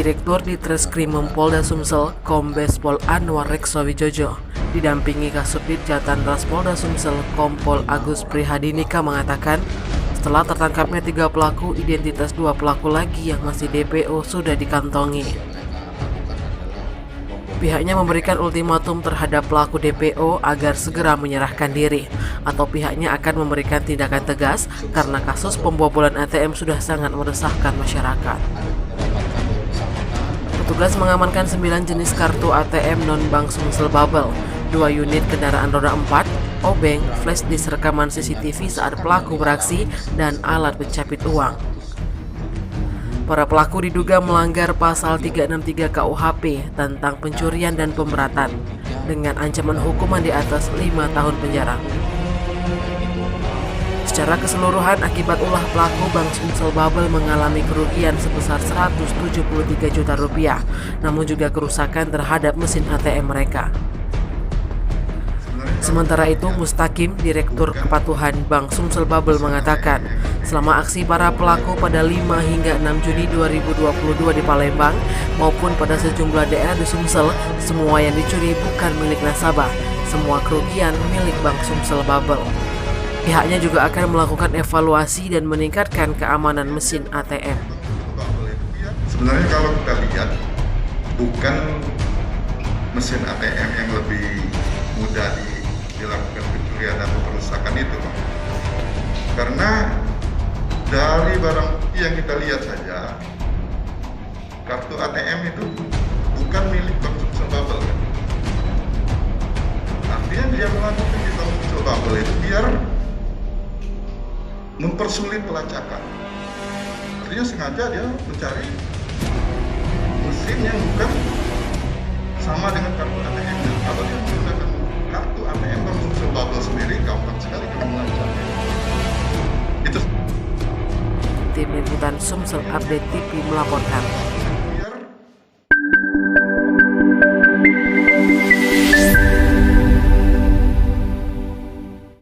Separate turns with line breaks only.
Direktur Ditreskrimum Polda Sumsel, Kombes Pol Anwar Reksowijojo, didampingi Kasubdit Jatantras Polda Sumsel, Kompol Agus Prihadinika mengatakan, setelah tertangkapnya 3 pelaku, identitas 2 pelaku lagi yang masih DPO sudah dikantongi. Pihaknya memberikan ultimatum terhadap pelaku DPO agar segera menyerahkan diri, atau pihaknya akan memberikan tindakan tegas karena kasus pembobolan ATM sudah sangat meresahkan masyarakat. Petugas mengamankan 9 jenis kartu ATM non-bank Sumsel Bubble, 2 unit kendaraan roda 4, obeng, flash disk rekaman CCTV saat pelaku beraksi, dan alat pencapit uang. Para pelaku diduga melanggar pasal 363 KUHP tentang pencurian dan pemberatan dengan ancaman hukuman di atas 5 tahun penjara. Secara keseluruhan, akibat ulah pelaku, Bank Sumsel Bubble mengalami kerugian sebesar 173 juta rupiah, namun juga kerusakan terhadap mesin ATM mereka. Sementara itu, Mustaqim, Direktur Kepatuhan Bank Sumsel Bubble mengatakan, selama aksi para pelaku pada 5 hingga 6 Juni 2022 di Palembang maupun pada sejumlah daerah di Sumsel, semua yang dicuri bukan milik nasabah, semua kerugian milik Bank Sumsel Bubble. Pihaknya juga akan melakukan evaluasi dan meningkatkan keamanan mesin ATM.
Sebenarnya kalau kita lihat, bukan mesin ATM yang lebih mudah dilakukan pencurian atau perusakan itu, Pak. Karena dari barang bukti yang kita lihat saja, kartu ATM itu bukan milik Bank Sumsel Bubble. Artinya dia melakukan di Bank Sumsel Bubble itu biar mempersulit pelacakan. Artinya sengaja dia mencari mesin yang bukan sama dengan kartu ATM. Kalau dia menggunakan kartu ATM Bank Sumsel Bubble sendiri, gampang sekali kita melacaknya. Itu.
Tim Liputan Sumsel Update TV melaporkan.